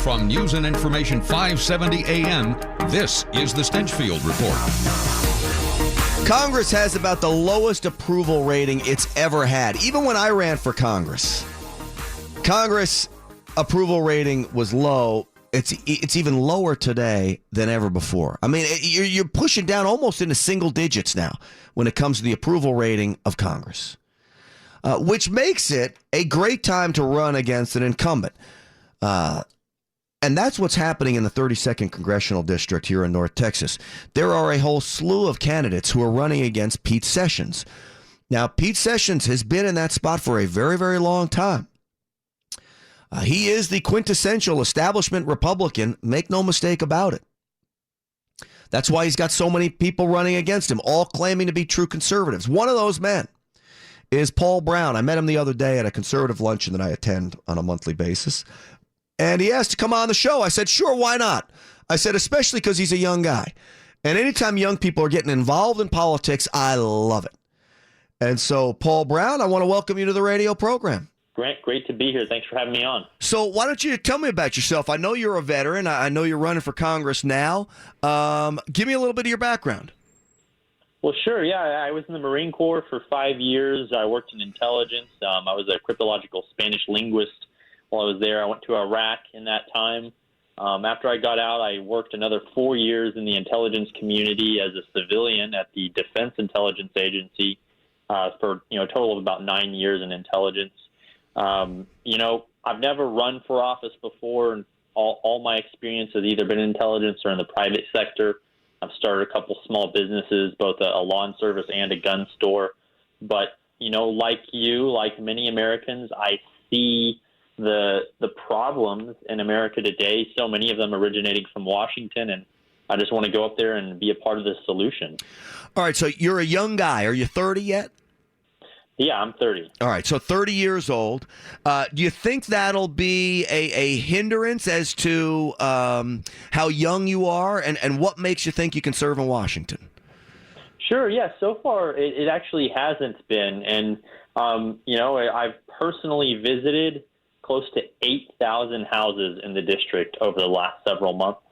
From News and Information 570 AM, this is the Stinchfield Report. Congress has about the lowest approval rating it's ever had. Even when I ran for Congress approval rating was low. It's even lower today than ever before. I mean, you're pushing down almost into single digits now when it comes to the approval rating of Congress, which makes it a great time to run against an incumbent. And that's what's happening in the 32nd Congressional District here in North Texas. There are a whole slew of candidates who are running against Pete Sessions. Now, Pete Sessions has been in that spot for a very, very long time. He is the quintessential establishment Republican. Make no mistake about it. That's why he's got so many people running against him, all claiming to be true conservatives. One of those men is Paul Brown. I met him the other day at a conservative luncheon that I attend on a monthly basis. And he asked to come on the show. I said, sure, why not? I said, especially because he's a young guy. And anytime young people are getting involved in politics, I love it. And so, Paul Brown, I want to welcome you to the radio program. Great to be here. Thanks for having me on. So why don't you tell me about yourself? I know you're a veteran. I know you're running for Congress now. Give me a little bit of your background. Well, sure. Yeah, I was in the Marine Corps for 5 years. I worked in intelligence. I was a cryptological Spanish linguist while I was there. I went to Iraq in that time. After I got out, I worked another 4 years in the intelligence community as a civilian at the Defense Intelligence Agency for a total of about 9 years in intelligence. I've never run for office before, and all my experience has either been in intelligence or in the private sector. I've started a couple small businesses, both a lawn service and a gun store. But, like many Americans, I see the problems in America today, so many of them originating from Washington, and I just want to go up there and be a part of the solution. All right, so you're a young guy. Are you 30 yet? Yeah, I'm 30. All right, so 30 years old. Do you think that'll be a hindrance as to how young you are, and what makes you think you can serve in Washington? Sure, yeah. So far, it actually hasn't been. And, I've personally visited close to 8,000 houses in the district over the last several months.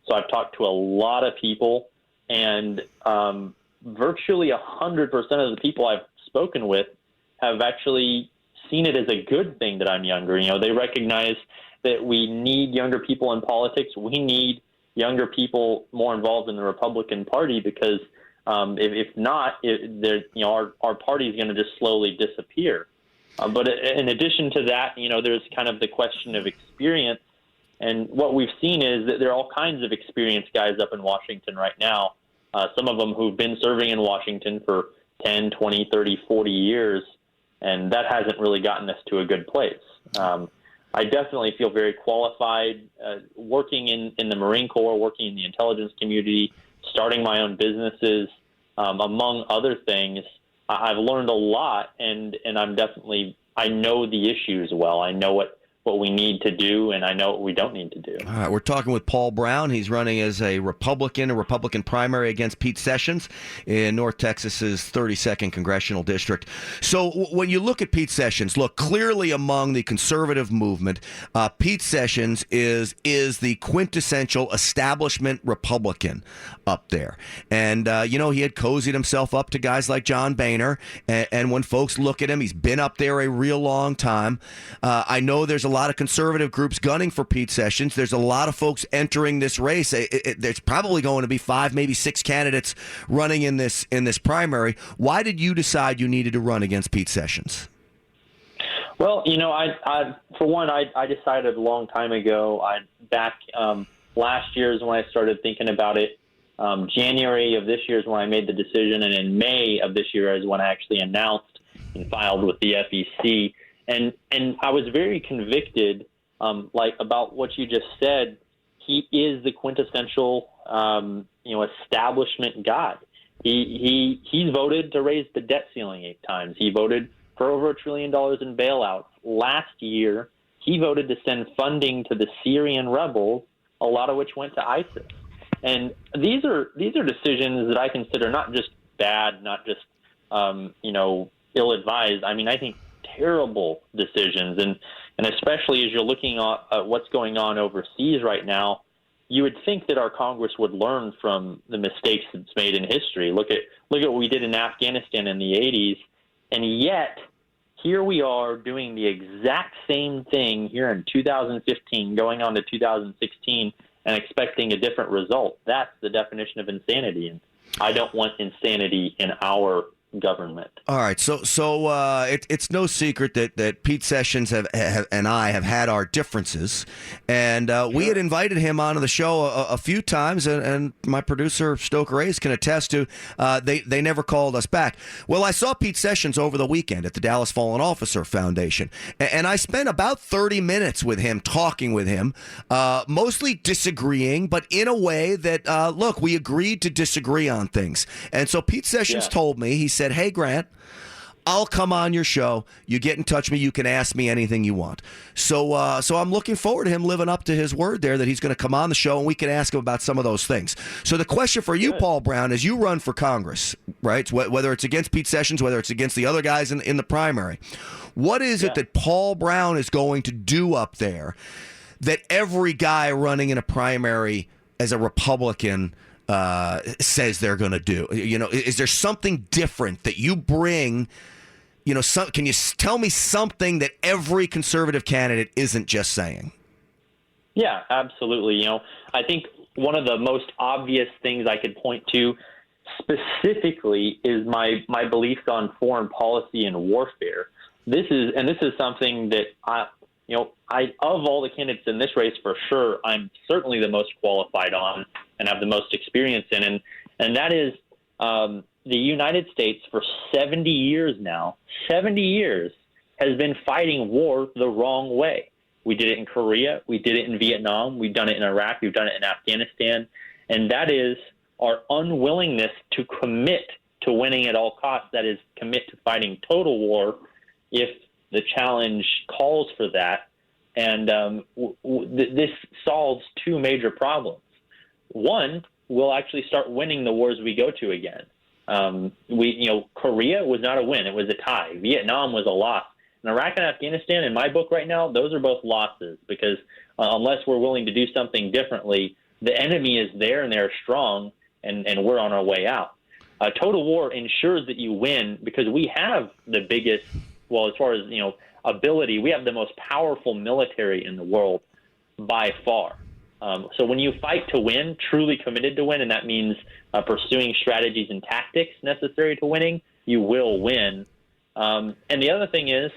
So I've talked to a lot of people, and virtually 100% of the people I've spoken with have actually seen it as a good thing that I'm younger. They recognize that we need younger people in politics. We need younger people more involved in the Republican Party because if not, our party is going to just slowly disappear. But in addition to that, there's kind of the question of experience. And what we've seen is that there are all kinds of experienced guys up in Washington right now, some of them who've been serving in Washington for 10, 20, 30, 40 years, and that hasn't really gotten us to a good place. I definitely feel very qualified working in the Marine Corps, working in the intelligence community, starting my own businesses, among other things. I've learned a lot, and I know the issues well. I know what we need to do, and I know what we don't need to do. All right, we're talking with Paul Brown. He's running as a Republican primary against Pete Sessions in North Texas's 32nd Congressional District. So when you look at Pete Sessions, look, clearly among the conservative movement, Pete Sessions is the quintessential establishment Republican up there. And, he had cozied himself up to guys like John Boehner. And when folks look at him, he's been up there a real long time. I know there's a lot of conservative groups gunning for Pete Sessions. There's a lot of folks entering this race. There's probably going to be 5, maybe 6 candidates running in this primary. Why did you decide you needed to run against Pete Sessions? Well, for one, I decided a long time ago. Back last year is when I started thinking about it. January of this year is when I made the decision, and in May of this year is when I actually announced and filed with the FEC. And I was very convicted, about what you just said. He is the quintessential, establishment guy. He's voted to raise the debt ceiling 8 times. He voted for over $1 trillion in bailouts. Last year, he voted to send funding to the Syrian rebels, a lot of which went to ISIS. And these are decisions that I consider not just bad, not just ill-advised. I mean, I think terrible decisions. And And especially as you're looking at what's going on overseas right now, you would think that our Congress would learn from the mistakes it's made in history. Look at what we did in Afghanistan in the 80s, and yet here we are doing the exact same thing here in 2015, going on to 2016, and expecting a different result. That's the definition of insanity, and I don't want insanity in our government. All right, so it's no secret that Pete Sessions and I have had our differences, and we had invited him onto the show a few times, and my producer Stoker Ace can attest to they never called us back. Well, I saw Pete Sessions over the weekend at the Dallas Fallen Officer Foundation, and I spent about 30 minutes with him, talking with him, mostly disagreeing, but in a way that, look, we agreed to disagree on things. And so Pete Sessions told me, he said, "Hey, Grant, I'll come on your show. You get in touch with me. You can ask me anything you want." So I'm looking forward to him living up to his word there that he's going to come on the show and we can ask him about some of those things. So the question for you, Paul Brown, is you run for Congress, right? Whether it's against Pete Sessions, whether it's against the other guys in the primary. What is it that Paul Brown is going to do up there that every guy running in a primary as a Republican says they're going to do? You know, is there something different that you bring? You know, can you tell me something that every conservative candidate isn't just saying? Yeah, absolutely. You know, I think one of the most obvious things I could point to specifically is my beliefs on foreign policy and warfare. This is something that of all the candidates in this race, for sure, I'm certainly the most qualified on and have the most experience in, and that is the United States for 70 years now, 70 years, has been fighting war the wrong way. We did it in Korea, we did it in Vietnam, we've done it in Iraq, we've done it in Afghanistan, and that is our unwillingness to commit to winning at all costs, that is, commit to fighting total war if the challenge calls for that. And this solves two major problems. One, we'll actually start winning the wars we go to again. Korea was not a win; it was a tie. Vietnam was a loss. And Iraq and Afghanistan, in my book right now, those are both losses because unless we're willing to do something differently, the enemy is there and they're strong, and we're on our way out. Total war ensures that you win because we have the biggest. Well, as far as ability, we have the most powerful military in the world by far. So when you fight to win, truly committed to win, and that means pursuing strategies and tactics necessary to winning, you will win. And the other thing is,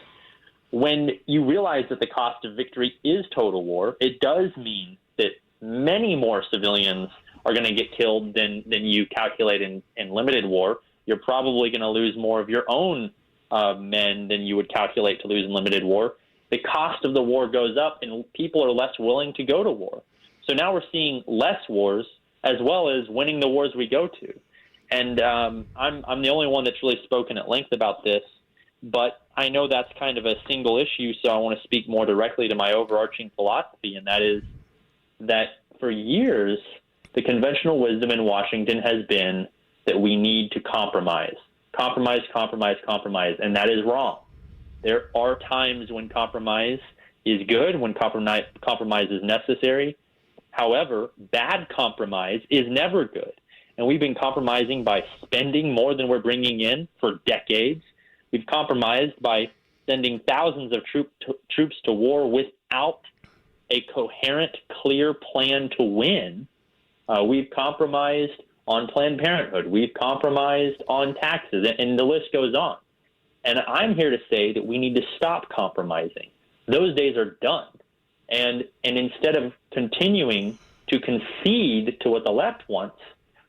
when you realize that the cost of victory is total war, it does mean that many more civilians are going to get killed than you calculate in limited war. You're probably going to lose more of your own men than you would calculate to lose in limited war. The cost of the war goes up, and people are less willing to go to war. So now we're seeing less wars as well as winning the wars we go to. And I'm the only one that's really spoken at length about this, but I know that's kind of a single issue, so I want to speak more directly to my overarching philosophy, and that is that for years the conventional wisdom in Washington has been that we need to compromise. Compromise, compromise, compromise, and that is wrong. There are times when compromise is good, when compromise is necessary. However, bad compromise is never good. And we've been compromising by spending more than we're bringing in for decades. We've compromised by sending thousands of troops to war without a coherent, clear plan to win. We've compromised on Planned Parenthood. We've compromised on taxes, and the list goes on. And I'm here to say that we need to stop compromising. Those days are done. And instead of continuing to concede to what the left wants,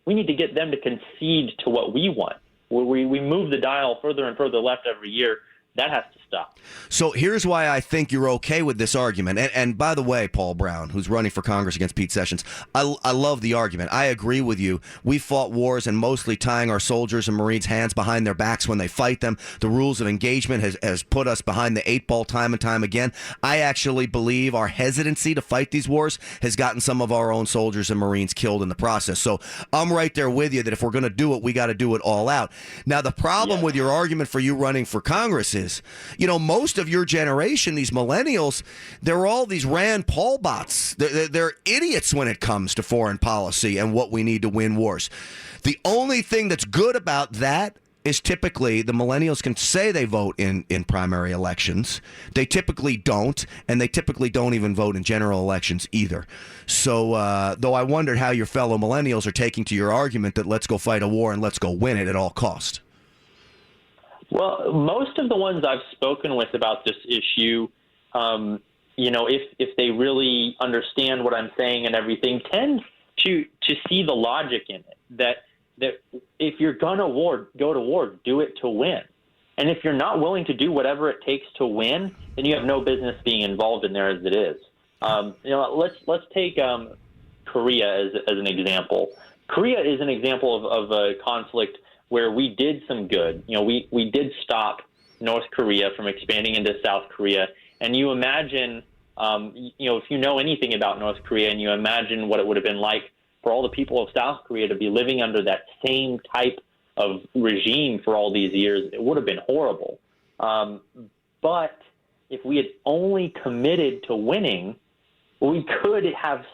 we need to get them to concede to what we want. We move the dial further and further left every year. That has to stop. So here's why I think you're okay with this argument. And by the way, Paul Brown, who's running for Congress against Pete Sessions, I love the argument. I agree with you. We fought wars and mostly tying our soldiers and Marines' hands behind their backs when they fight them. The rules of engagement has put us behind the 8 ball time and time again. I actually believe our hesitancy to fight these wars has gotten some of our own soldiers and Marines killed in the process. So I'm right there with you that if we're going to do it, we got to do it all out. Now, the problem with your argument for you running for Congress is is, most of your generation, these millennials, they're all these Rand Paul bots. They're idiots when it comes to foreign policy and what we need to win wars. The only thing that's good about that is typically the millennials can say they vote in primary elections. They typically don't, and they typically don't even vote in general elections either. So, though I wondered how your fellow millennials are taking to your argument that let's go fight a war and let's go win it at all cost. Well, most of the ones I've spoken with about this issue, if they really understand what I'm saying and everything, tend to see the logic in it, that if you're going to go to war, do it to win. And if you're not willing to do whatever it takes to win, then you have no business being involved in there as it is. Let's take Korea as an example. Korea is an example of a conflict where we did some good. We did stop North Korea from expanding into South Korea. And you imagine, if you know anything about North Korea and you imagine what it would have been like for all the people of South Korea to be living under that same type of regime for all these years, it would have been horrible. But if we had only committed to winning, we could have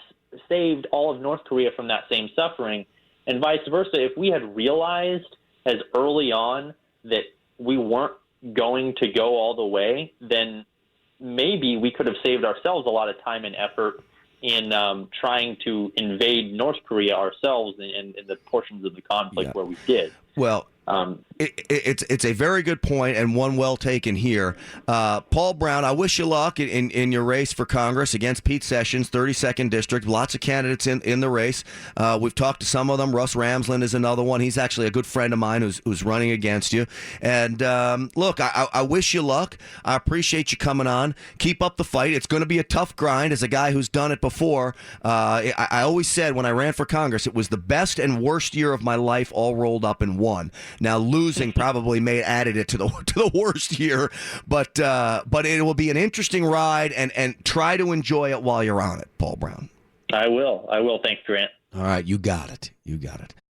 saved all of North Korea from that same suffering, and vice versa. If we had realized as early on that we weren't going to go all the way, then maybe we could have saved ourselves a lot of time and effort in trying to invade North Korea ourselves in the portions of the conflict where we did. Well, it's a very good point and one well taken here. Paul Brown, I wish you luck in your race for Congress against Pete Sessions, 32nd District. Lots of candidates in the race. We've talked to some of them. Russ Ramsland is another one. He's actually a good friend of mine who's running against you. And look, I wish you luck. I appreciate you coming on. Keep up the fight. It's going to be a tough grind as a guy who's done it before. I always said when I ran for Congress, it was the best and worst year of my life all rolled up in one. Now, losing probably added it to the worst year, but it will be an interesting ride, and try to enjoy it while you're on it, Paul Brown. I will. Thanks, Grant. All right, you got it.